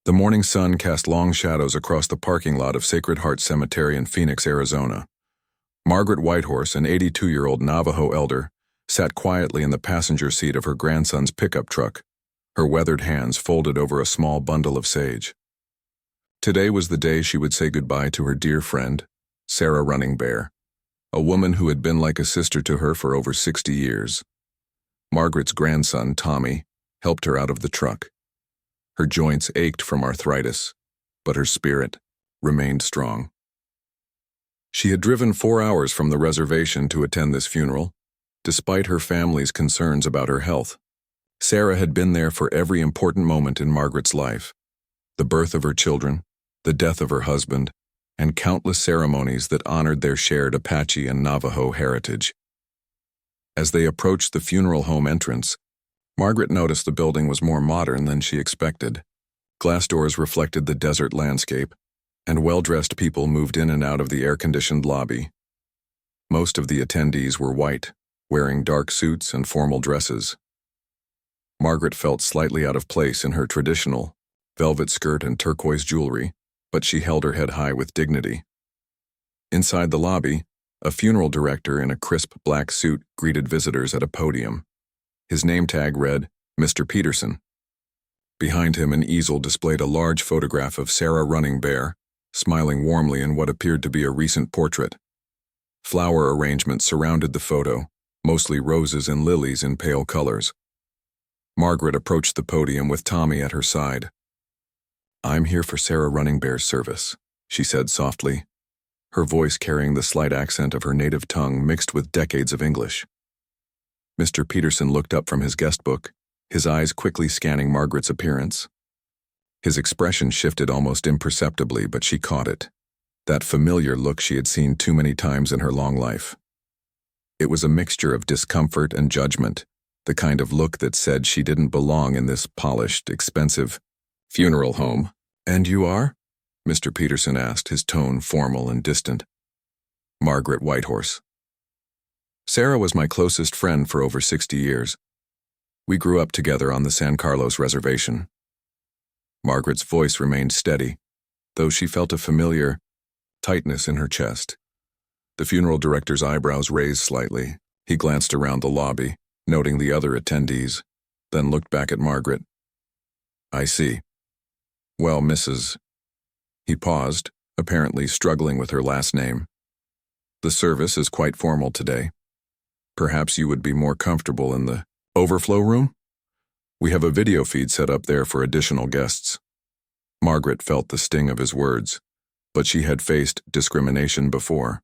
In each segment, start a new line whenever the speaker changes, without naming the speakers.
The morning sun cast long shadows across the parking lot of Sacred Heart Cemetery in Phoenix, Arizona. Margaret Whitehorse, an 82-year-old Navajo elder, sat quietly in the passenger seat of her grandson's pickup truck, her weathered hands folded over a small bundle of sage. Today was the day she would say goodbye to her dear friend, Sarah Running Bear, a woman who had been like a sister to her for over 60 years. Margaret's grandson, Tommy, helped her out of the truck. Her joints ached from arthritis, but her spirit remained strong. She had driven 4 hours from the reservation to attend this funeral, despite her family's concerns about her health. Sarah had been there for every important moment in Margaret's life: the birth of her children, the death of her husband, and countless ceremonies that honored their shared Apache and Navajo heritage. As they approached the funeral home entrance, Margaret noticed the building was more modern than she expected. Glass doors reflected the desert landscape, and well-dressed people moved in and out of the air-conditioned lobby. Most of the attendees were white, wearing dark suits and formal dresses. Margaret felt slightly out of place in her traditional velvet skirt and turquoise jewelry, but she held her head high with dignity. Inside the lobby, a funeral director in a crisp black suit greeted visitors at a podium. His name tag read, Mr. Peterson. Behind him, an easel displayed a large photograph of Sarah Running Bear, smiling warmly in what appeared to be a recent portrait. Flower arrangements surrounded the photo, mostly roses and lilies in pale colors. Margaret approached the podium with Tommy at her side. "I'm here for Sarah Running Bear's service," she said softly, her voice carrying the slight accent of her native tongue mixed with decades of English. Mr. Peterson looked up from his guest book, his eyes quickly scanning Margaret's appearance. His expression shifted almost imperceptibly, but she caught it, that familiar look she had seen too many times in her long life. It was a mixture of discomfort and judgment, the kind of look that said she didn't belong in this polished, expensive funeral home. "And you are?" Mr. Peterson asked, his tone formal and distant. "Margaret Whitehorse. Sarah was my closest friend for over 60 years. We grew up together on the San Carlos reservation." Margaret's voice remained steady, though she felt a familiar tightness in her chest. The funeral director's eyebrows raised slightly. He glanced around the lobby, noting the other attendees, then looked back at Margaret. "I see. Well, Mrs." He paused, apparently struggling with her last name. "The service is quite formal today. Perhaps you would be more comfortable in the overflow room? We have a video feed set up there for additional guests." Margaret felt the sting of his words, but she had faced discrimination before.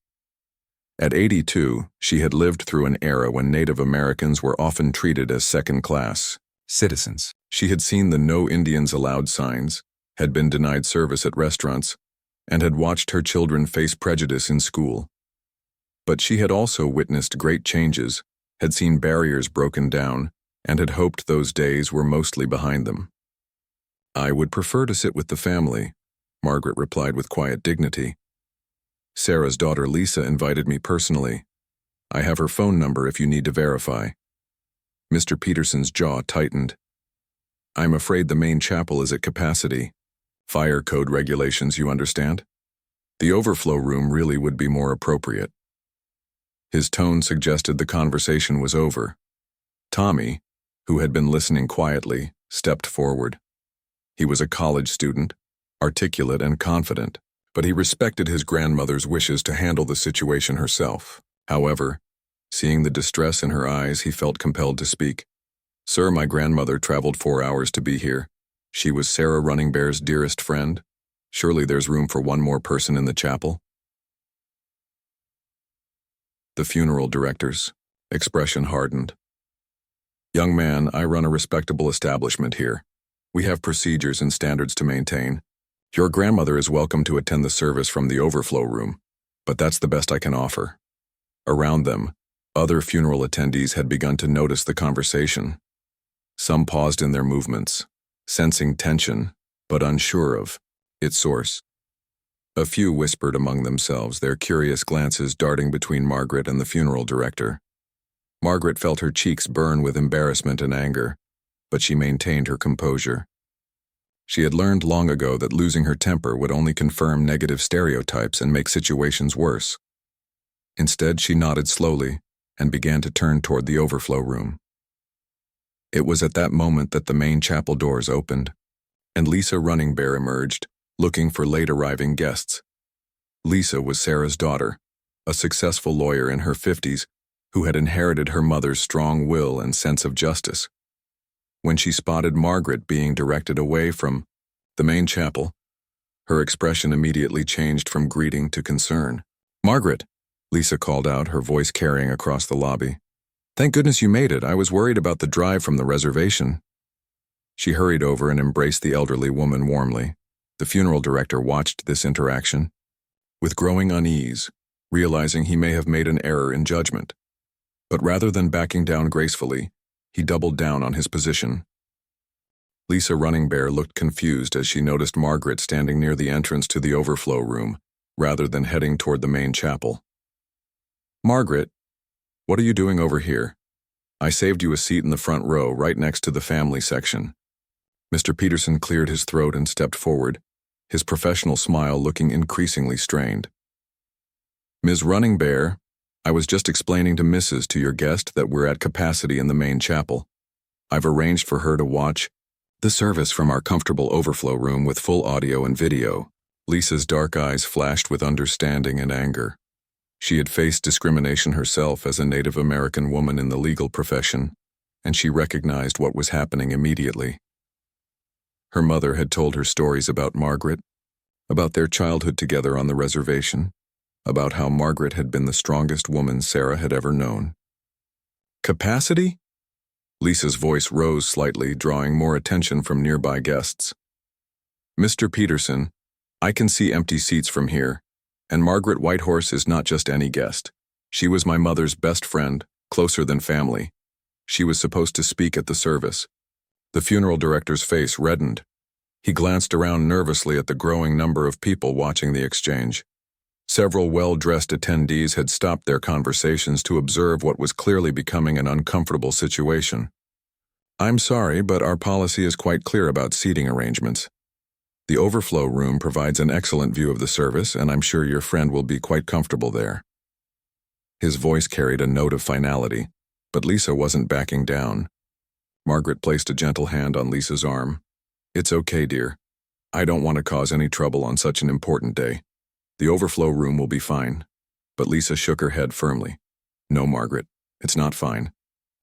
At 82, she had lived through an era when Native Americans were often treated as second-class citizens. She had seen the "No Indians Allowed" signs, had been denied service at restaurants, and had watched her children face prejudice in school. But she had also witnessed great changes, had seen barriers broken down, and had hoped those days were mostly behind them. "I would prefer to sit with the family," Margaret replied with quiet dignity. "Sarah's daughter Lisa invited me personally. I have her phone number if you need to verify." Mr. Peterson's jaw tightened. "I'm afraid the main chapel is at capacity. Fire code regulations, you understand? The overflow room really would be more appropriate." His tone suggested the conversation was over. Tommy, who had been listening quietly, stepped forward. He was a college student, articulate and confident, but he respected his grandmother's wishes to handle the situation herself. However, seeing the distress in her eyes, he felt compelled to speak. "Sir, my grandmother traveled 4 hours to be here. She was Sarah Running Bear's dearest friend. Surely there's room for one more person in the chapel." The funeral director's expression hardened. "Young man, I run a respectable establishment here. We have procedures and standards to maintain. Your grandmother is welcome to attend the service from the overflow room, but that's the best I can offer." Around them, other funeral attendees had begun to notice the conversation. Some paused in their movements, sensing tension, but unsure of its source. A few whispered among themselves, their curious glances darting between Margaret and the funeral director. Margaret felt her cheeks burn with embarrassment and anger, but she maintained her composure. She had learned long ago that losing her temper would only confirm negative stereotypes and make situations worse. Instead, she nodded slowly and began to turn toward the overflow room. It was at that moment that the main chapel doors opened, and Lisa Running Bear emerged, looking for late-arriving guests. Lisa was Sarah's daughter, a successful lawyer in her 50s who had inherited her mother's strong will and sense of justice. When she spotted Margaret being directed away from the main chapel, her expression immediately changed from greeting to concern. "Margaret," Lisa called out, her voice carrying across the lobby. "Thank goodness you made it. I was worried about the drive from the reservation." She hurried over and embraced the elderly woman warmly. The funeral director watched this interaction with growing unease, realizing he may have made an error in judgment. But rather than backing down gracefully, he doubled down on his position. Lisa Running Bear looked confused as she noticed Margaret standing near the entrance to the overflow room, rather than heading toward the main chapel. "Margaret, what are you doing over here? I saved you a seat in the front row, right next to the family section." Mr. Peterson cleared his throat and stepped forward, his professional smile looking increasingly strained. "Ms. Running Bear, I was just explaining to your guest that we're at capacity in the main chapel. I've arranged for her to watch the service from our comfortable overflow room with full audio and video." Lisa's dark eyes flashed with understanding and anger. She had faced discrimination herself as a Native American woman in the legal profession, and she recognized what was happening immediately. Her mother had told her stories about Margaret, about their childhood together on the reservation, about how Margaret had been the strongest woman Sarah had ever known. "Capacity?" Lisa's voice rose slightly, drawing more attention from nearby guests. "Mr. Peterson, I can see empty seats from here, and Margaret Whitehorse is not just any guest. She was my mother's best friend, closer than family. She was supposed to speak at the service." The funeral director's face reddened. He glanced around nervously at the growing number of people watching the exchange. Several well-dressed attendees had stopped their conversations to observe what was clearly becoming an uncomfortable situation. "I'm sorry, but our policy is quite clear about seating arrangements. The overflow room provides an excellent view of the service, and I'm sure your friend will be quite comfortable there." His voice carried a note of finality, but Lisa wasn't backing down. Margaret placed a gentle hand on Lisa's arm. "It's okay, dear. I don't want to cause any trouble on such an important day. The overflow room will be fine." But Lisa shook her head firmly. "No, Margaret, it's not fine.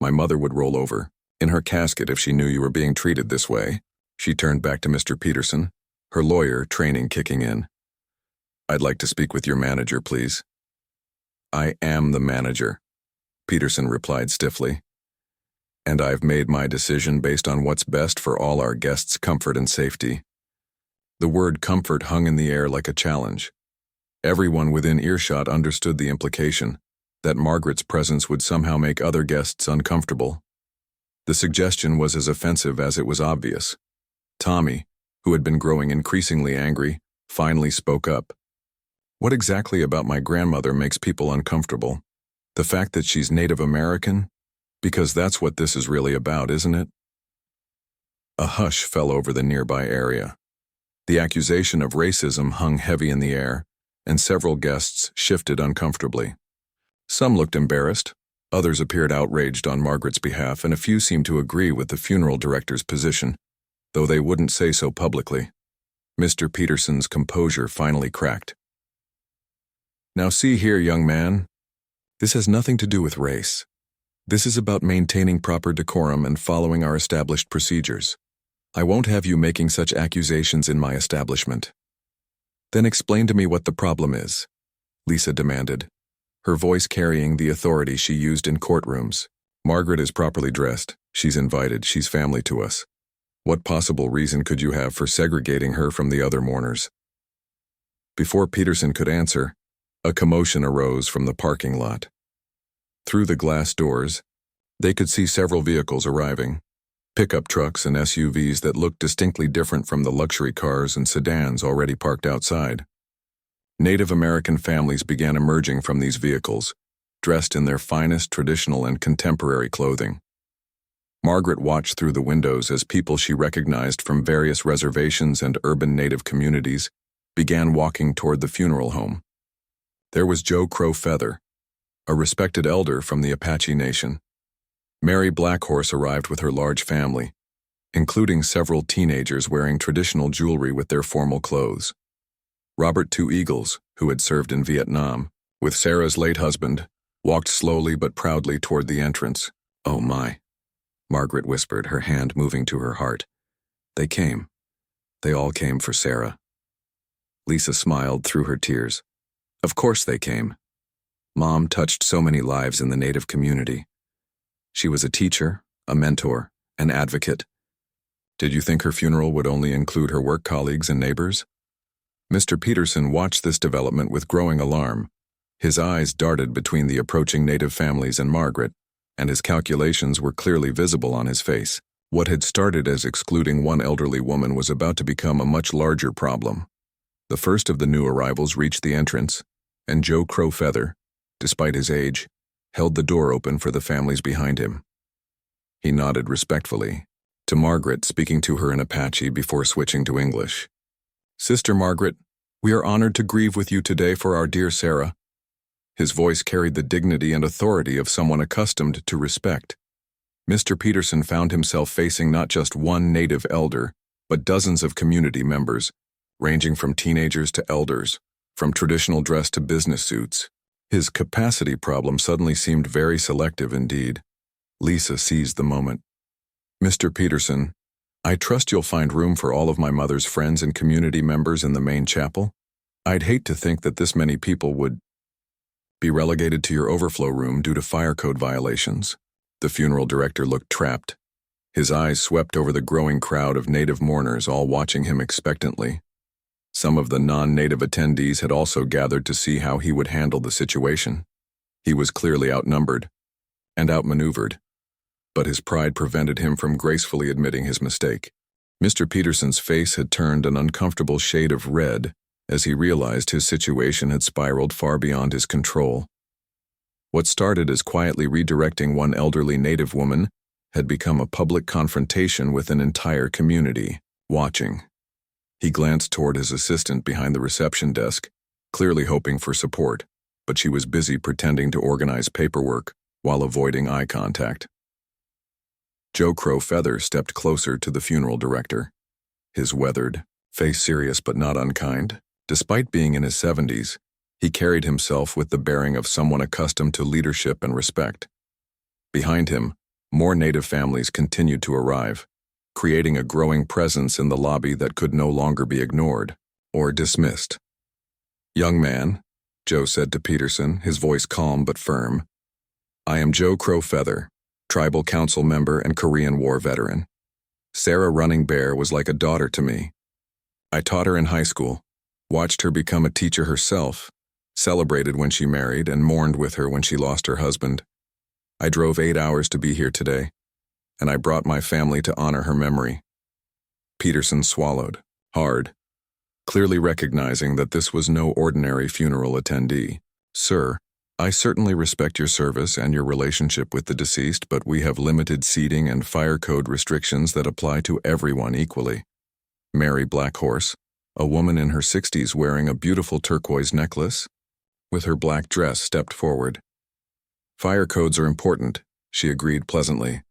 My mother would roll over in her casket if she knew you were being treated this way." She turned back to Mr. Peterson, her lawyer training kicking in. "I'd like to speak with your manager, please." "I am the manager," Peterson replied stiffly. "And I've made my decision based on what's best for all our guests' comfort and safety." The word comfort hung in the air like a challenge. Everyone within earshot understood the implication, that Margaret's presence would somehow make other guests uncomfortable. The suggestion was as offensive as it was obvious. Tommy, who had been growing increasingly angry, finally spoke up. "What exactly about my grandmother makes people uncomfortable? The fact that she's Native American? Because that's what this is really about, isn't it?" A hush fell over the nearby area. The accusation of racism hung heavy in the air, and several guests shifted uncomfortably. Some looked embarrassed, others appeared outraged on Margaret's behalf, and a few seemed to agree with the funeral director's position, though they wouldn't say so publicly. Mr. Peterson's composure finally cracked. "Now see here, young man. This has nothing to do with race. This is about maintaining proper decorum and following our established procedures. I won't have you making such accusations in my establishment." "Then explain to me what the problem is," Lisa demanded, her voice carrying the authority she used in courtrooms. "Margaret is properly dressed. She's invited. She's family to us. What possible reason could you have for segregating her from the other mourners?" Before Peterson could answer, a commotion arose from the parking lot. Through the glass doors, they could see several vehicles arriving. Pickup trucks and SUVs that looked distinctly different from the luxury cars and sedans already parked outside. Native American families began emerging from these vehicles, dressed in their finest traditional and contemporary clothing. Margaret watched through the windows as people she recognized from various reservations and urban Native communities began walking toward the funeral home. There was Joe Crow Feather, a respected elder from the Apache Nation. Mary Blackhorse arrived with her large family, including several teenagers wearing traditional jewelry with their formal clothes. Robert Two Eagles, who had served in Vietnam, with Sarah's late husband, walked slowly but proudly toward the entrance. "Oh my," Margaret whispered, her hand moving to her heart. "They came. They all came for Sarah." Lisa smiled through her tears. "Of course they came. Mom touched so many lives in the Native community. She was a teacher, a mentor, an advocate." "Did you think her funeral would only include her work colleagues and neighbors?" Mr. Peterson watched this development with growing alarm. His eyes darted between the approaching Native families and Margaret, and his calculations were clearly visible on his face. What had started as excluding one elderly woman was about to become a much larger problem. The first of the new arrivals reached the entrance, and Joe Crow Feather, despite his age, held the door open for the families behind him. He nodded respectfully to Margaret, speaking to her in Apache before switching to English. "Sister Margaret, we are honored to grieve with you today for our dear Sarah." His voice carried the dignity and authority of someone accustomed to respect. Mr. Peterson found himself facing not just one Native elder, but dozens of community members, ranging from teenagers to elders, from traditional dress to business suits. His capacity problem suddenly seemed very selective indeed. Lisa seized the moment. "Mr. Peterson, I trust you'll find room for all of my mother's friends and community members in the main chapel. I'd hate to think that this many people would be relegated to your overflow room due to fire code violations." The funeral director looked trapped. His eyes swept over the growing crowd of Native mourners, all watching him expectantly. Some of the non-Native attendees had also gathered to see how he would handle the situation. He was clearly outnumbered and outmaneuvered, but his pride prevented him from gracefully admitting his mistake. Mr. Peterson's face had turned an uncomfortable shade of red as he realized his situation had spiraled far beyond his control. What started as quietly redirecting one elderly Native woman had become a public confrontation with an entire community watching. He glanced toward his assistant behind the reception desk, clearly hoping for support, but she was busy pretending to organize paperwork while avoiding eye contact. Joe Crow Feather stepped closer to the funeral director, his weathered face serious but not unkind. Despite being in his 70s, he carried himself with the bearing of someone accustomed to leadership and respect. Behind him, more Native families continued to arrive, creating a growing presence in the lobby that could no longer be ignored or dismissed. "Young man," Joe said to Peterson, his voice calm but firm, "I am Joe Crow Feather, tribal council member and Korean War veteran. Sarah Running Bear was like a daughter to me. I taught her in high school, watched her become a teacher herself, celebrated when she married, and mourned with her when she lost her husband. I drove 8 hours to be here today, and I brought my family to honor her memory." Peterson swallowed, hard, clearly recognizing that this was no ordinary funeral attendee. "Sir, I certainly respect your service and your relationship with the deceased, but we have limited seating and fire code restrictions that apply to everyone equally." Mary Blackhorse, a woman in her 60s wearing a beautiful turquoise necklace with her black dress, stepped forward. "Fire codes are important," she agreed pleasantly.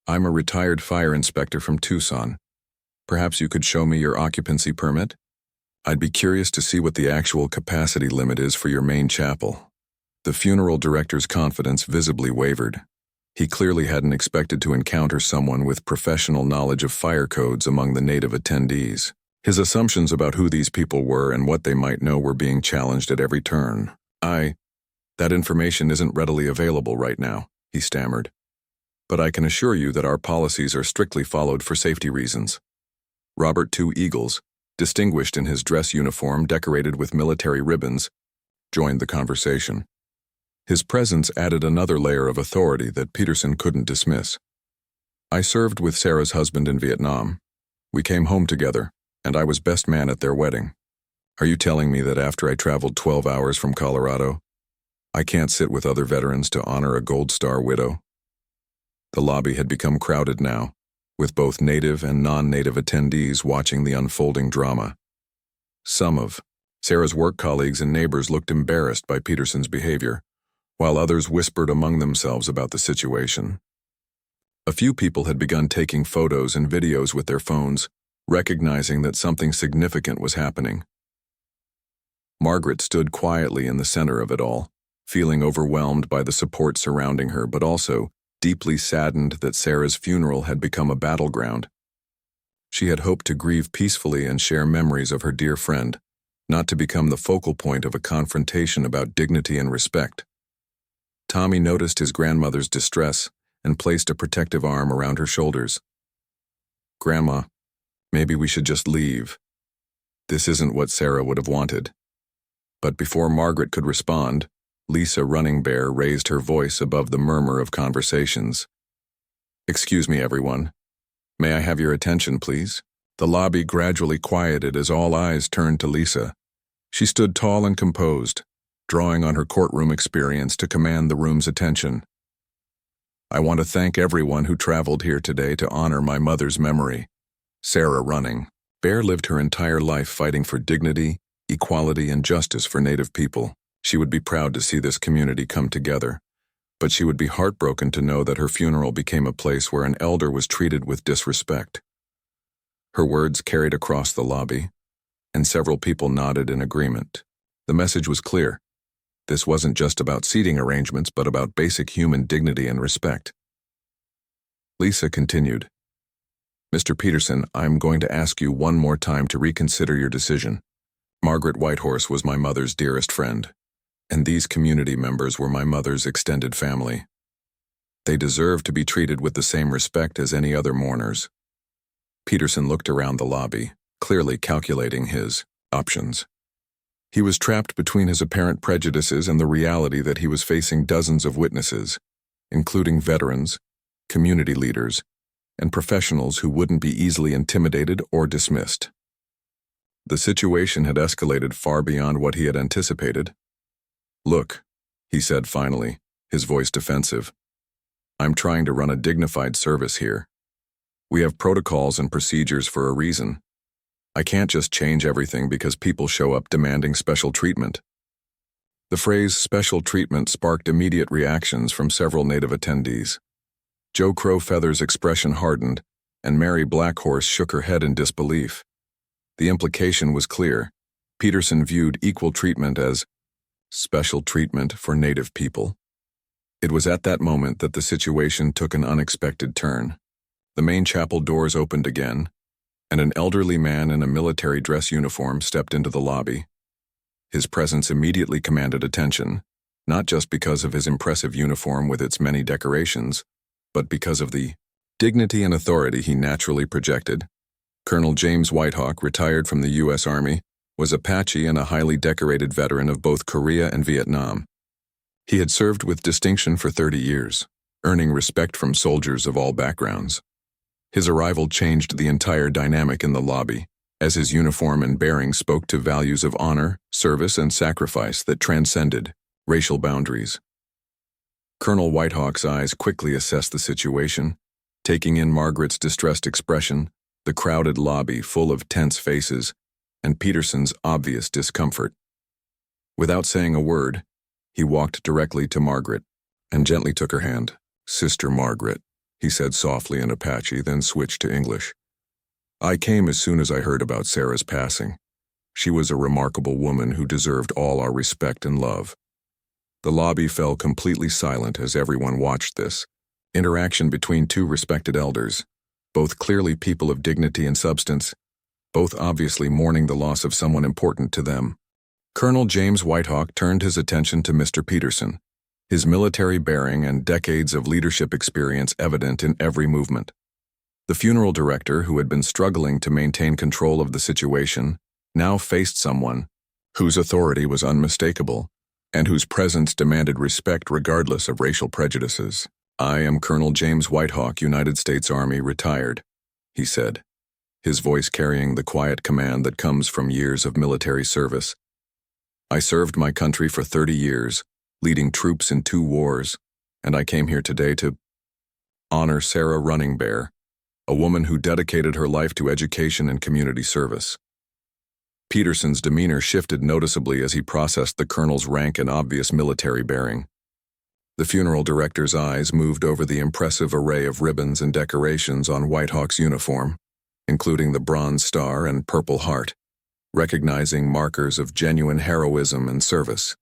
"I'm a retired fire inspector from Tucson. Perhaps you could show me your occupancy permit? I'd be curious to see what the actual capacity limit is for your main chapel." The funeral director's confidence visibly wavered. He clearly hadn't expected to encounter someone with professional knowledge of fire codes among the Native attendees. His assumptions about who these people were and what they might know were being challenged at every turn. That information isn't readily available right now," he stammered. "But I can assure you that our policies are strictly followed for safety reasons." Robert Two Eagles, distinguished in his dress uniform decorated with military ribbons, joined the conversation. His presence added another layer of authority that Peterson couldn't dismiss. "I served with Sarah's husband in Vietnam. We came home together, and I was best man at their wedding. Are you telling me that after I traveled 12 hours from Colorado, I can't sit with other veterans to honor a Gold Star widow?" The lobby had become crowded now, with both native and non-native attendees watching the unfolding drama. Some of Sarah's work colleagues and neighbors looked embarrassed by Peterson's behavior, while others whispered among themselves about the situation. A few people had begun taking photos and videos with their phones, recognizing that something significant was happening. Margaret stood quietly in the center of it all, feeling overwhelmed by the support surrounding her, but also deeply saddened that Sarah's funeral had become a battleground. She had hoped to grieve peacefully and share memories of her dear friend, not to become the focal point of a confrontation about dignity and respect. Tommy noticed his grandmother's distress and placed a protective arm around her shoulders. "Grandma, maybe we should just leave. This isn't what Sarah would have wanted." But before Margaret could respond, Lisa Running Bear raised her voice above the murmur of conversations. "Excuse me, everyone. May I have your attention, please?" The lobby gradually quieted as all eyes turned to Lisa. She stood tall and composed, drawing on her courtroom experience to command the room's attention. "I want to thank everyone who traveled here today to honor my mother's memory. Sarah Running Bear lived her entire life fighting for dignity, equality, and justice for Native people. She would be proud to see this community come together, but she would be heartbroken to know that her funeral became a place where an elder was treated with disrespect." Her words carried across the lobby, and several people nodded in agreement. The message was clear. This wasn't just about seating arrangements, but about basic human dignity and respect. Lisa continued, "Mr. Peterson, I'm going to ask you one more time to reconsider your decision. Margaret Whitehorse was my mother's dearest friend, and these community members were my mother's extended family. They deserve to be treated with the same respect as any other mourners." Peterson looked around the lobby, clearly calculating his options. He was trapped between his apparent prejudices and the reality that he was facing dozens of witnesses, including veterans, community leaders, and professionals who wouldn't be easily intimidated or dismissed. The situation had escalated far beyond what he had anticipated. "Look," he said finally, his voice defensive, "I'm trying to run a dignified service here. We have protocols and procedures for a reason. I can't just change everything because people show up demanding special treatment." The phrase "special treatment" sparked immediate reactions from several Native attendees. Joe Crowfeather's expression hardened, and Mary Blackhorse shook her head in disbelief. The implication was clear. Peterson viewed equal treatment as special treatment for Native people. It was at that moment that the situation took an unexpected turn. The main chapel doors opened again, and an elderly man in a military dress uniform stepped into the lobby. His presence immediately commanded attention, not just because of his impressive uniform with its many decorations, but because of the dignity and authority he naturally projected. Colonel James Whitehawk, retired from the U.S. Army, was Apache and a highly decorated veteran of both Korea and Vietnam. He had served with distinction for 30 years, earning respect from soldiers of all backgrounds. His arrival changed the entire dynamic in the lobby, as his uniform and bearing spoke to values of honor, service, and sacrifice that transcended racial boundaries. Colonel Whitehawk's eyes quickly assessed the situation, taking in Margaret's distressed expression, the crowded lobby full of tense faces, and Peterson's obvious discomfort. Without saying a word, he walked directly to Margaret and gently took her hand. "Sister Margaret," he said softly in Apache, then switched to English. "I came as soon as I heard about Sarah's passing. She was a remarkable woman who deserved all our respect and love." The lobby fell completely silent as everyone watched this interaction between two respected elders, both clearly people of dignity and substance, both obviously mourning the loss of someone important to them. Colonel James Whitehawk turned his attention to Mr. Peterson, his military bearing and decades of leadership experience evident in every movement. The funeral director, who had been struggling to maintain control of the situation, now faced someone whose authority was unmistakable and whose presence demanded respect regardless of racial prejudices. "I am Colonel James Whitehawk, United States Army, retired," he said, his voice carrying the quiet command that comes from years of military service. "I served my country for 30 years, leading troops in 2 wars, and I came here today to..." Honor Sarah Running Bear, a woman who dedicated her life to education and community service. Peterson's demeanor shifted noticeably as he processed the colonel's rank and obvious military bearing. The funeral director's eyes moved over the impressive array of ribbons and decorations on Whitehawk's uniform, including the Bronze Star and Purple Heart, recognizing markers of genuine heroism and service.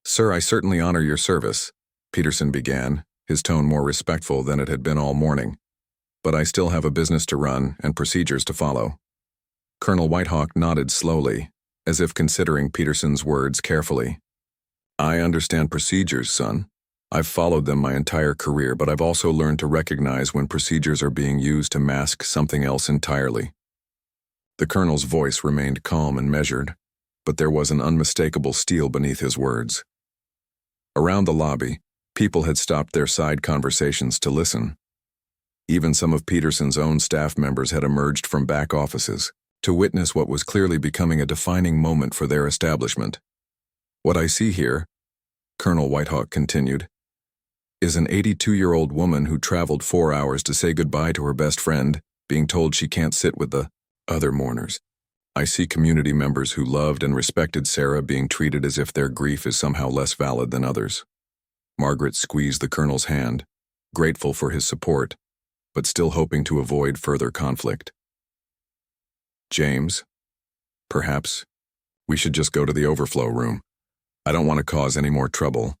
"Sir, I certainly honor your service," Peterson began, his tone more respectful than it had been all morning. "But I still have a business to run and procedures to follow." Colonel Whitehawk nodded slowly, as if considering Peterson's words carefully. "I understand procedures, son. I've followed them my entire career, but I've also learned to recognize when procedures are being used to mask something else entirely." The colonel's voice remained calm and measured, but there was an unmistakable steel beneath his words. Around the lobby, people had stopped their side conversations to listen. Even some of Peterson's own staff members had emerged from back offices to witness what was clearly becoming a defining moment for their establishment. "What I see here," Colonel Whitehawk continued, "is an 82-year-old woman who traveled 4 hours to say goodbye to her best friend, being told she can't sit with the other mourners. I see community members who loved and respected Sarah being treated as if their grief is somehow less valid than others." Margaret squeezed the colonel's hand, grateful for his support, but still hoping to avoid further conflict. "James, perhaps we should just go to the overflow room. I don't want to cause any more trouble."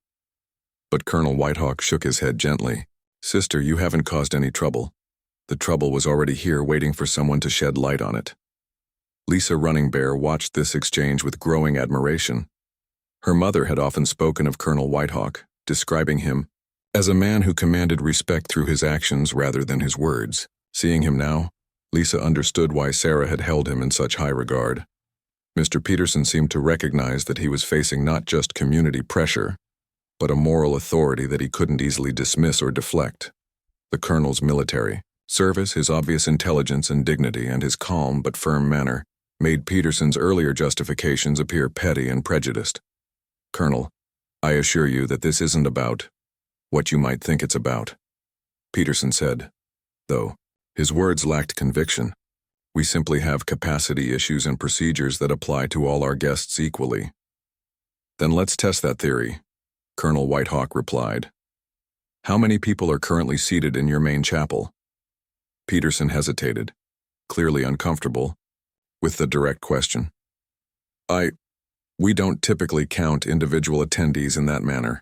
But Colonel Whitehawk shook his head gently. "Sister, you haven't caused any trouble. The trouble was already here waiting for someone to shed light on it." Lisa Running Bear watched this exchange with growing admiration. Her mother had often spoken of Colonel Whitehawk, describing him as a man who commanded respect through his actions rather than his words. Seeing him now, Lisa understood why Sarah had held him in such high regard. Mr. Peterson seemed to recognize that he was facing not just community pressure, but a moral authority that he couldn't easily dismiss or deflect. The colonel's military service, his obvious intelligence and dignity, and his calm but firm manner made Peterson's earlier justifications appear petty and prejudiced. "Colonel, I assure you that this isn't about what you might think it's about," Peterson said, though his words lacked conviction. "We simply have capacity issues and procedures that apply to all our guests equally." "Then let's test that theory," Colonel Whitehawk replied. "How many people are currently seated in your main chapel?" Peterson hesitated, clearly uncomfortable with the direct question. We don't typically count individual attendees in that manner."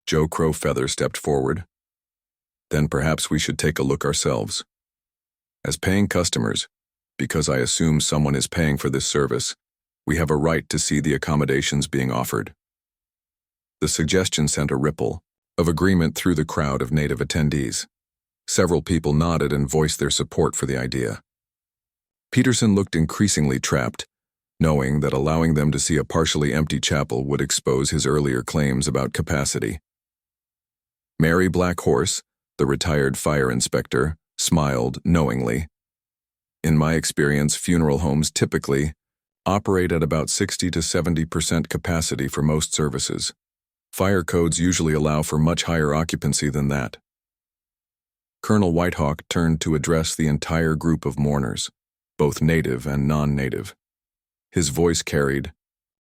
Joe Crowfeather stepped forward. "Then perhaps we should take a look ourselves. As paying customers, because I assume someone is paying for this service, we have a right to see the accommodations being offered." The suggestion sent a ripple of agreement through the crowd of native attendees. Several people nodded and voiced their support for the idea. Peterson looked increasingly trapped, knowing that allowing them to see a partially empty chapel would expose his earlier claims about capacity. Mary Black Horse, the retired fire inspector, smiled knowingly. "In my experience, funeral homes typically operate at about 60 to 70% capacity for most services. Fire codes usually allow for much higher occupancy than that." Colonel Whitehawk turned to address the entire group of mourners, both native and non-native. His voice carried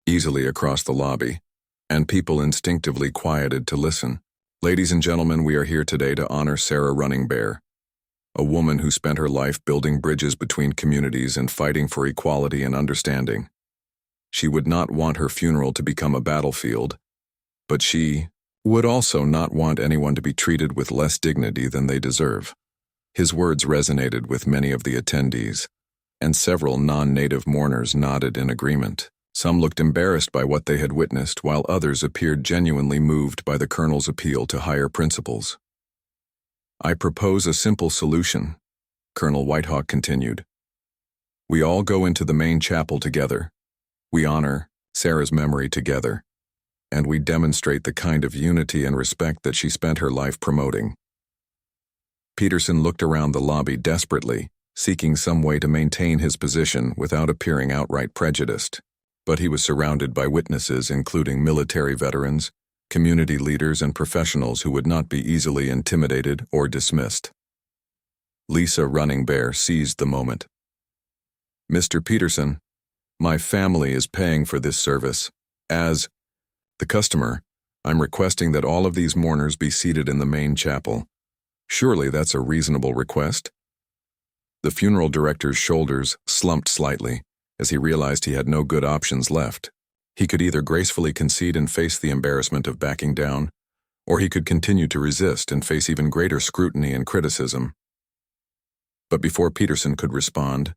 easily across the lobby, and people instinctively quieted to listen. "Ladies and gentlemen, we are here today to honor Sarah Running Bear, a woman who spent her life building bridges between communities and fighting for equality and understanding. She would not want her funeral to become a battlefield, but she would also not want anyone to be treated with less dignity than they deserve." His words resonated with many of the attendees, and several non-native mourners nodded in agreement. Some looked embarrassed by what they had witnessed, while others appeared genuinely moved by the colonel's appeal to higher principles. "I propose a simple solution," Colonel Whitehawk continued. "We all go into the main chapel together. We honor Sarah's memory together, and we demonstrate the kind of unity and respect that she spent her life promoting." Peterson looked around the lobby desperately, seeking some way to maintain his position without appearing outright prejudiced. But he was surrounded by witnesses including military veterans, community leaders and professionals who would not be easily intimidated or dismissed. Lisa Running Bear seized the moment. "Mr. Peterson, my family is paying for this service. As the customer, I'm requesting that all of these mourners be seated in the main chapel. Surely that's a reasonable request?" The funeral director's shoulders slumped slightly as he realized he had no good options left. He could either gracefully concede and face the embarrassment of backing down, or he could continue to resist and face even greater scrutiny and criticism. But before Peterson could respond,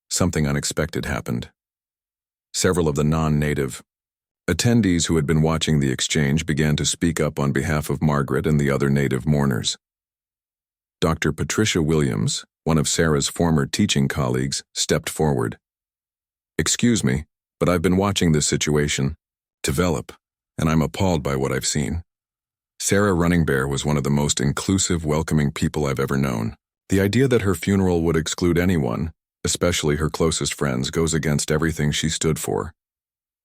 something unexpected happened. Several of the non-native attendees who had been watching the exchange began to speak up on behalf of Margaret and the other native mourners. Dr. Patricia Williams, one of Sarah's former teaching colleagues, stepped forward. "Excuse me, but I've been watching this situation develop, and I'm appalled by what I've seen. Sarah Running Bear was one of the most inclusive, welcoming people I've ever known. The idea that her funeral would exclude anyone, especially her closest friends, goes against everything she stood for."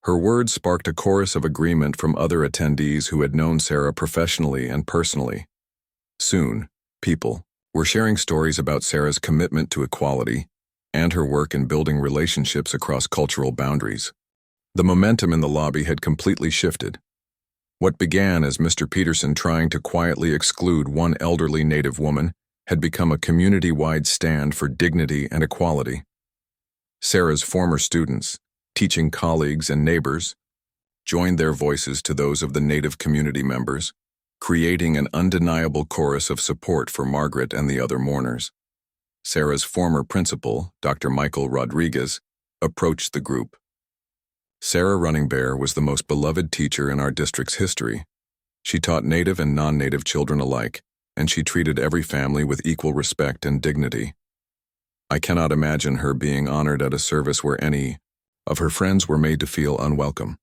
Her words sparked a chorus of agreement from other attendees who had known Sarah professionally and personally. Soon, people were sharing stories about Sarah's commitment to equality and her work in building relationships across cultural boundaries. The momentum in the lobby had completely shifted. What began as Mr. Peterson trying to quietly exclude one elderly Native woman had become a community-wide stand for dignity and equality. Sarah's former students, teaching colleagues, and neighbors joined their voices to those of the Native community members, creating an undeniable chorus of support for Margaret and the other mourners. Sarah's former principal, Dr. Michael Rodriguez, approached the group. Sarah Running Bear was the most beloved teacher in our district's history. She taught Native and non-Native children alike, and she treated every family with equal respect and dignity. I cannot imagine her being honored at a service where any of her friends were made to feel unwelcome.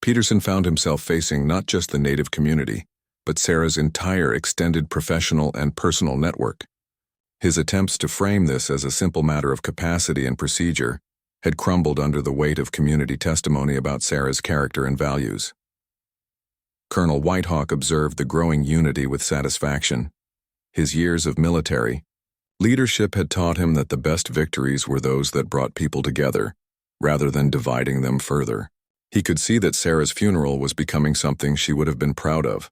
Peterson found himself facing not just the Native community, but Sarah's entire extended professional and personal network. His attempts to frame this as a simple matter of capacity and procedure had crumbled under the weight of community testimony about Sarah's character and values. Colonel Whitehawk observed the growing unity with satisfaction. His years of military leadership had taught him that the best victories were those that brought people together, rather than dividing them further. He could see that Sarah's funeral was becoming something she would have been proud of,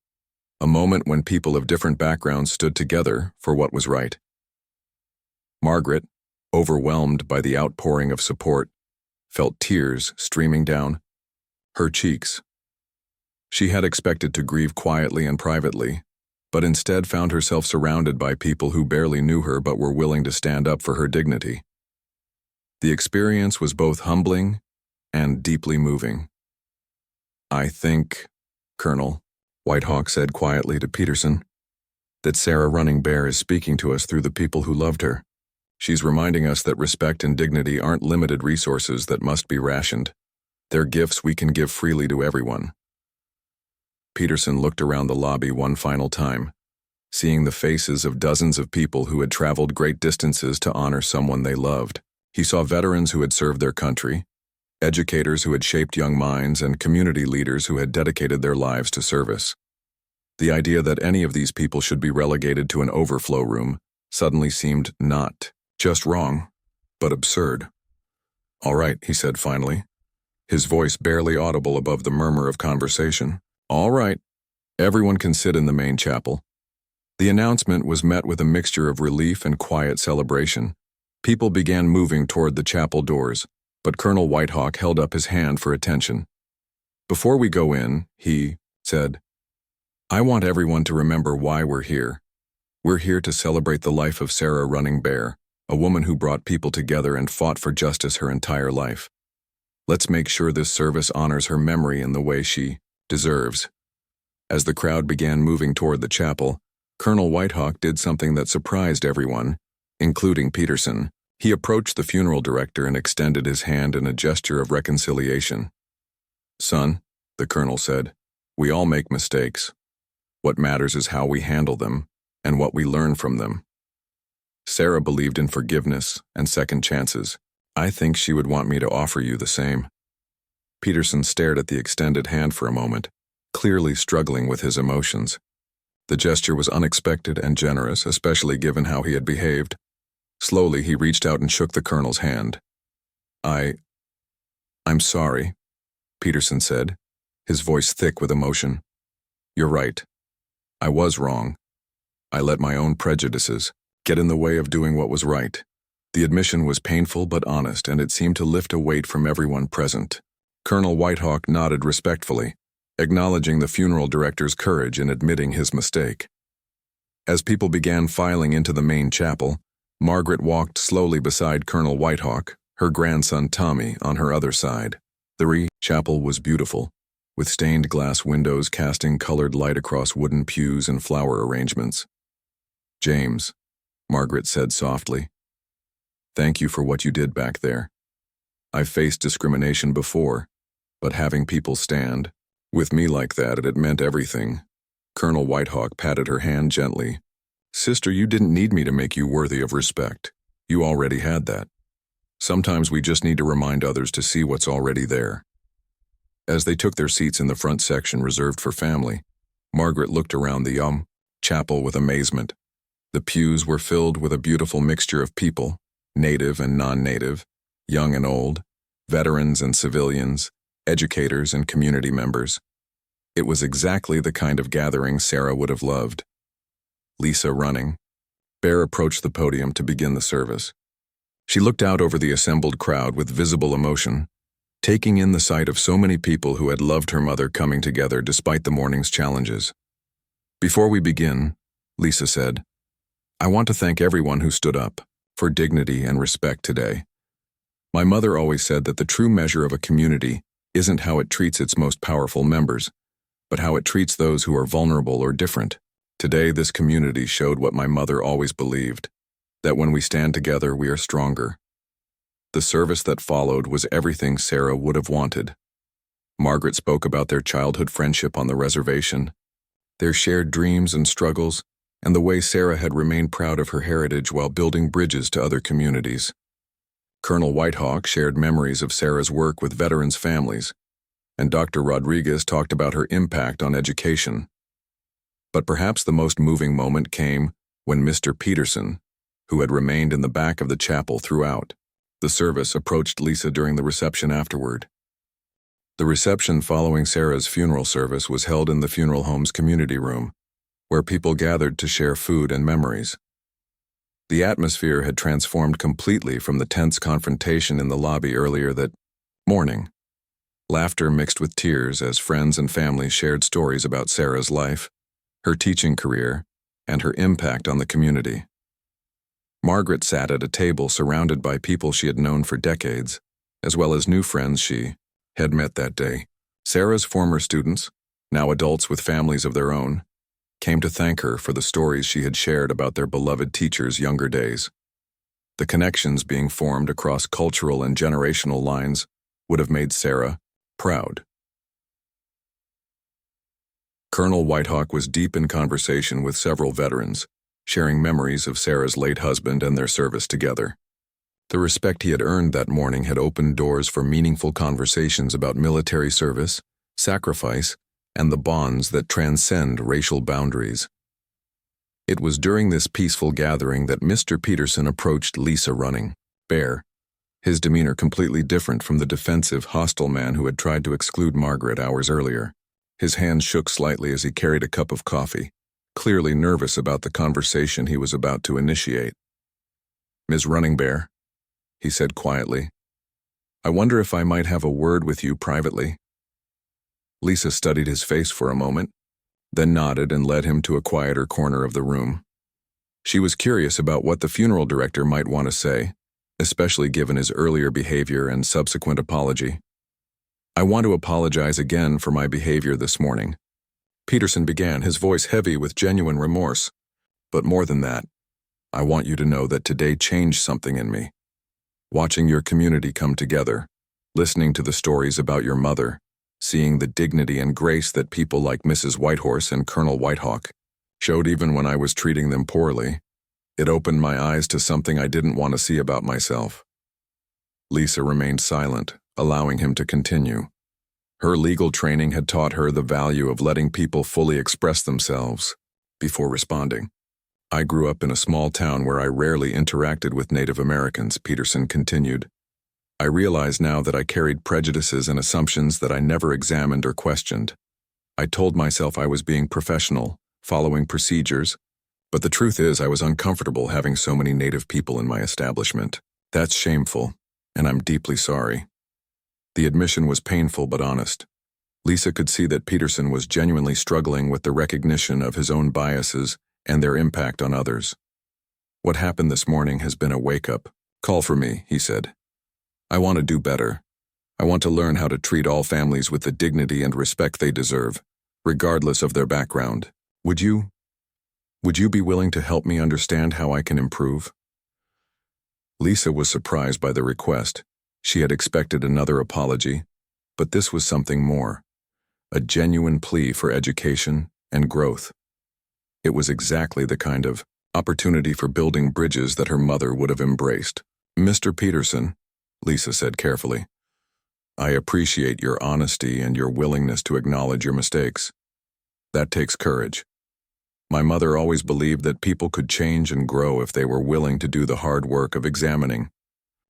a moment when people of different backgrounds stood together for what was right. Margaret, overwhelmed by the outpouring of support, felt tears streaming down her cheeks. She had expected to grieve quietly and privately, but instead found herself surrounded by people who barely knew her but were willing to stand up for her dignity. The experience was both humbling and deeply moving. "I think, Colonel," Whitehawk said quietly to Peterson, "that Sarah Running Bear is speaking to us through the people who loved her. She's reminding us that respect and dignity aren't limited resources that must be rationed. They're gifts we can give freely to everyone." Peterson looked around the lobby one final time, seeing the faces of dozens of people who had traveled great distances to honor someone they loved. He saw veterans who had served their country, educators who had shaped young minds, and community leaders who had dedicated their lives to service. The idea that any of these people should be relegated to an overflow room suddenly seemed not just wrong, but absurd. "All right," he said finally, his voice barely audible above the murmur of conversation. "All right, everyone can sit in the main chapel." The announcement was met with a mixture of relief and quiet celebration. People began moving toward the chapel doors, but Colonel Whitehawk held up his hand for attention. "Before we go in," he said, "I want everyone to remember why we're here. We're here to celebrate the life of Sarah Running Bear, a woman who brought people together and fought for justice her entire life. Let's make sure this service honors her memory in the way she deserves." As the crowd began moving toward the chapel, Colonel Whitehawk did something that surprised everyone, including Peterson. He approached the funeral director and extended his hand in a gesture of reconciliation. "Son," the colonel said, "we all make mistakes. What matters is how we handle them and what we learn from them. Sarah believed in forgiveness and second chances. I think she would want me to offer you the same." Peterson stared at the extended hand for a moment, clearly struggling with his emotions. The gesture was unexpected and generous, especially given how he had behaved. Slowly, he reached out and shook the colonel's hand. I'm sorry, Peterson said, his voice thick with emotion. You're right. I was wrong. I let my own prejudices get in the way of doing what was right. The admission was painful but honest, and it seemed to lift a weight from everyone present. Colonel Whitehawk nodded respectfully, acknowledging the funeral director's courage in admitting his mistake. As people began filing into the main chapel, Margaret walked slowly beside Colonel Whitehawk, her grandson Tommy on her other side. The chapel was beautiful, with stained glass windows casting colored light across wooden pews and flower arrangements. James, Margaret said softly, thank you for what you did back there. I've faced discrimination before, but having people stand with me like that, it meant everything. Colonel Whitehawk patted her hand gently. Sister, you didn't need me to make you worthy of respect. You already had that. Sometimes we just need to remind others to see what's already there. As they took their seats in the front section reserved for family, Margaret looked around the chapel with amazement. The pews were filled with a beautiful mixture of people, native and non-native, young and old, veterans and civilians, educators and community members. It was exactly the kind of gathering Sarah would have loved. Lisa running. Bear approached the podium to begin the service. She looked out over the assembled crowd with visible emotion, taking in the sight of so many people who had loved her mother coming together despite the morning's challenges. Before we begin, Lisa said, I want to thank everyone who stood up for dignity and respect today. My mother always said that the true measure of a community isn't how it treats its most powerful members, but how it treats those who are vulnerable or different. Today, this community showed what my mother always believed, that when we stand together, we are stronger. The service that followed was everything Sarah would have wanted. Margaret spoke about their childhood friendship on the reservation, their shared dreams and struggles, and the way Sarah had remained proud of her heritage while building bridges to other communities. Colonel Whitehawk shared memories of Sarah's work with veterans' families, and Dr. Rodriguez talked about her impact on education. But perhaps the most moving moment came when Mr. Peterson, who had remained in the back of the chapel throughout the service, approached Lisa during the reception afterward. The reception following Sarah's funeral service was held in the funeral home's community room, where people gathered to share food and memories. The atmosphere had transformed completely from the tense confrontation in the lobby earlier that morning. Laughter mixed with tears as friends and family shared stories about Sarah's life, her teaching career, and her impact on the community. Margaret sat at a table surrounded by people she had known for decades, as well as new friends she had met that day. Sarah's former students, now adults with families of their own, came to thank her for the stories she had shared about their beloved teacher's younger days. The connections being formed across cultural and generational lines would have made Sarah proud. Colonel Whitehawk was deep in conversation with several veterans, sharing memories of Sarah's late husband and their service together. The respect he had earned that morning had opened doors for meaningful conversations about military service, sacrifice, and the bonds that transcend racial boundaries. It was during this peaceful gathering that Mr. Peterson approached Lisa running, Bear, his demeanor completely different from the defensive, hostile man who had tried to exclude Margaret hours earlier. His hand shook slightly as he carried a cup of coffee, clearly nervous about the conversation he was about to initiate. Ms. Running Bear, he said quietly, I wonder if I might have a word with you privately. Lisa studied his face for a moment, then nodded and led him to a quieter corner of the room. She was curious about what the funeral director might want to say, especially given his earlier behavior and subsequent apology. I want to apologize again for my behavior this morning. Peterson began, his voice heavy with genuine remorse. But more than that, I want you to know that today changed something in me. Watching your community come together, listening to the stories about your mother, seeing the dignity and grace that people like Mrs. Whitehorse and Colonel Whitehawk showed even when I was treating them poorly, it opened my eyes to something I didn't want to see about myself. Lisa remained silent, allowing him to continue. Her legal training had taught her the value of letting people fully express themselves before responding. I grew up in a small town where I rarely interacted with Native Americans, Peterson continued. I realize now that I carried prejudices and assumptions that I never examined or questioned. I told myself I was being professional, following procedures, but the truth is I was uncomfortable having so many Native people in my establishment. That's shameful, and I'm deeply sorry. The admission was painful but honest. Lisa could see that Peterson was genuinely struggling with the recognition of his own biases and their impact on others. What happened this morning has been a wake-up call for me, he said. I want to do better. I want to learn how to treat all families with the dignity and respect they deserve, regardless of their background. Would you be willing to help me understand how I can improve? Lisa was surprised by the request. She had expected another apology, but this was something more. A genuine plea for education and growth. It was exactly the kind of opportunity for building bridges that her mother would have embraced. Mr. Peterson, Lisa said carefully, I appreciate your honesty and your willingness to acknowledge your mistakes. That takes courage. My mother always believed that people could change and grow if they were willing to do the hard work of examining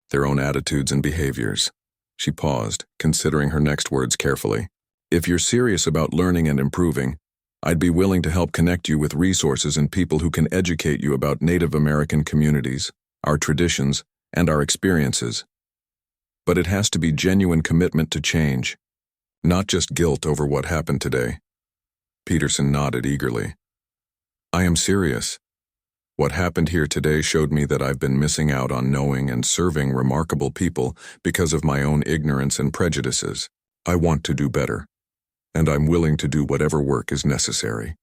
their own attitudes and behaviors. She paused, considering her next words carefully. If you're serious about learning and improving, I'd be willing to help connect you with resources and people who can educate you about Native American communities, our traditions, and our experiences. But it has to be genuine commitment to change, not just guilt over what happened today. Peterson nodded eagerly. I am serious. What happened here today showed me that I've been missing out on knowing and serving remarkable people because of my own ignorance and prejudices. I want to do better, and I'm willing to do whatever work is necessary.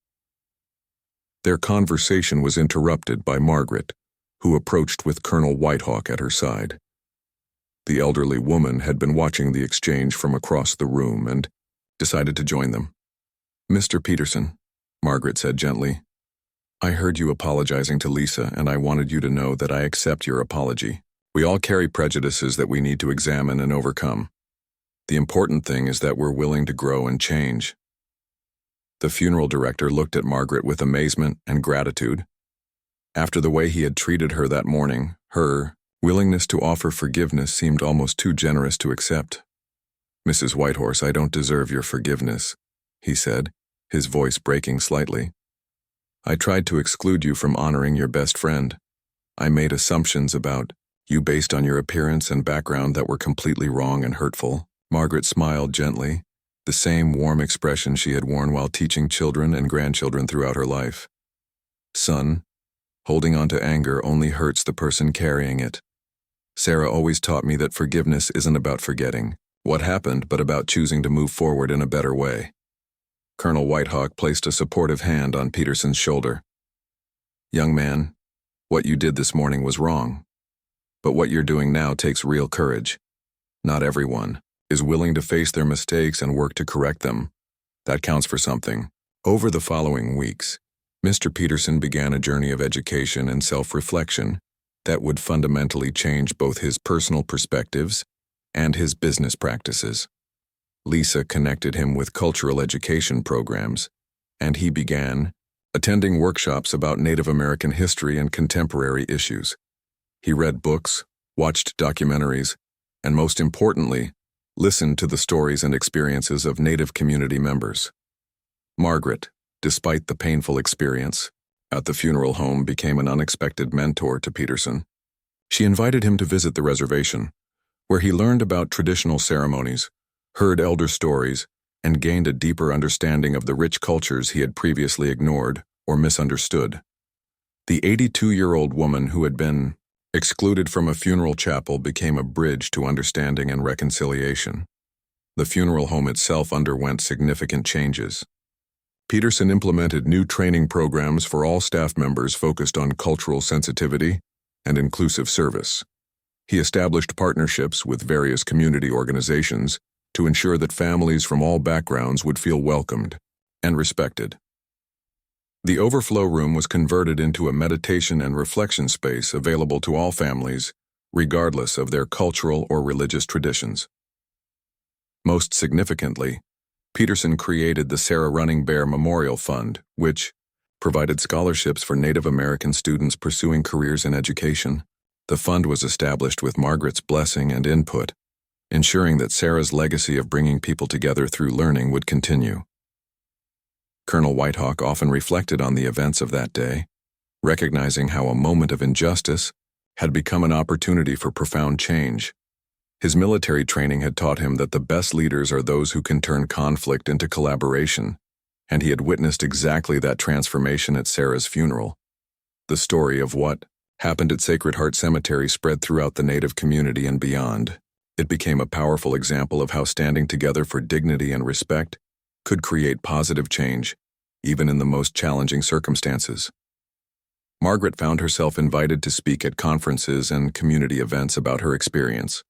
Their conversation was interrupted by Margaret, who approached with Colonel Whitehawk at her side. The elderly woman had been watching the exchange from across the room and decided to join them. Mr. Peterson, Margaret said gently, I heard you apologizing to Lisa, and I wanted you to know that I accept your apology. We all carry prejudices that we need to examine and overcome. The important thing is that we're willing to grow and change. The funeral director looked at Margaret with amazement and gratitude. After the way he had treated her that morning, her willingness to offer forgiveness seemed almost too generous to accept. Mrs. Whitehorse, I don't deserve your forgiveness, he said, his voice breaking slightly. I tried to exclude you from honoring your best friend. I made assumptions about you based on your appearance and background that were completely wrong and hurtful. Margaret smiled gently, the same warm expression she had worn while teaching children and grandchildren throughout her life. Son, holding on to anger only hurts the person carrying it. Sarah always taught me that forgiveness isn't about forgetting what happened, but about choosing to move forward in a better way. Colonel Whitehawk placed a supportive hand on Peterson's shoulder. Young man, what you did this morning was wrong. But what you're doing now takes real courage. Not everyone is willing to face their mistakes and work to correct them. That counts for something. Over the following weeks, Mr. Peterson began a journey of education and self-reflection that would fundamentally change both his personal perspectives and his business practices. Lisa connected him with cultural education programs, and he began attending workshops about Native American history and contemporary issues. He read books, watched documentaries, and most importantly, listened to the stories and experiences of Native community members. Margaret, despite the painful experience at the funeral home, became an unexpected mentor to Peterson. She invited him to visit the reservation, where he learned about traditional ceremonies, heard elder stories, and gained a deeper understanding of the rich cultures he had previously ignored or misunderstood. The 82-year-old woman who had been excluded from a funeral chapel became a bridge to understanding and reconciliation. The funeral home itself underwent significant changes. Peterson implemented new training programs for all staff members focused on cultural sensitivity and inclusive service. He established partnerships with various community organizations to ensure that families from all backgrounds would feel welcomed and respected. The overflow room was converted into a meditation and reflection space available to all families, regardless of their cultural or religious traditions. Most significantly, Peterson created the Sarah Running Bear Memorial Fund, which provided scholarships for Native American students pursuing careers in education. The fund was established with Margaret's blessing and input, ensuring that Sarah's legacy of bringing people together through learning would continue. Colonel Whitehawk often reflected on the events of that day, recognizing how a moment of injustice had become an opportunity for profound change. His military training had taught him that the best leaders are those who can turn conflict into collaboration, and he had witnessed exactly that transformation at Sarah's funeral. The story of what happened at Sacred Heart Cemetery spread throughout the Native community and beyond. It became a powerful example of how standing together for dignity and respect could create positive change, even in the most challenging circumstances. Margaret found herself invited to speak at conferences and community events about her experience,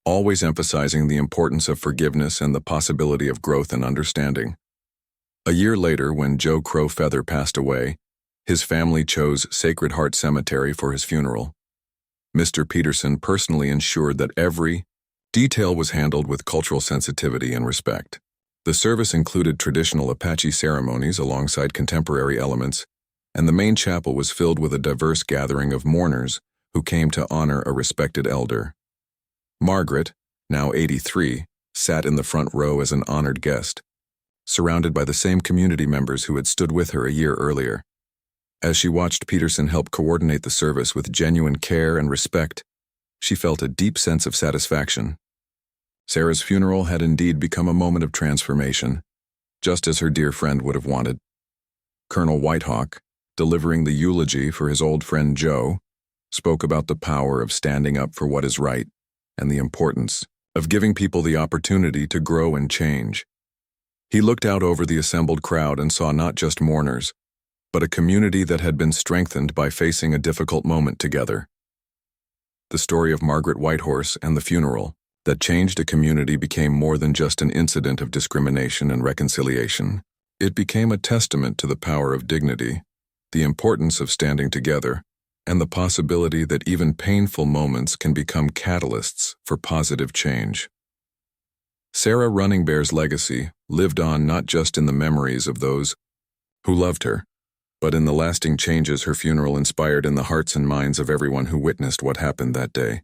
always emphasizing the importance of forgiveness and the possibility of growth and understanding. A year later, when Joe Crow Feather passed away, his family chose Sacred Heart Cemetery for his funeral. Mr. Peterson personally ensured that every detail was handled with cultural sensitivity and respect. The service included traditional Apache ceremonies alongside contemporary elements, and the main chapel was filled with a diverse gathering of mourners who came to honor a respected elder. Margaret, now 83, sat in the front row as an honored guest, surrounded by the same community members who had stood with her a year earlier. As she watched Peterson help coordinate the service with genuine care and respect, she felt a deep sense of satisfaction. Sarah's funeral had indeed become a moment of transformation, just as her dear friend would have wanted. Colonel Whitehawk, delivering the eulogy for his old friend Joe, spoke about the power of standing up for what is right and the importance of giving people the opportunity to grow and change. He looked out over the assembled crowd and saw not just mourners, but a community that had been strengthened by facing a difficult moment together. The story of Margaret Whitehorse and the funeral that changed a community became more than just an incident of discrimination and reconciliation. It became a testament to the power of dignity, the importance of standing together, and the possibility that even painful moments can become catalysts for positive change. Sarah Running Bear's legacy lived on not just in the memories of those who loved her, but in the lasting changes her funeral inspired in the hearts and minds of everyone who witnessed what happened that day.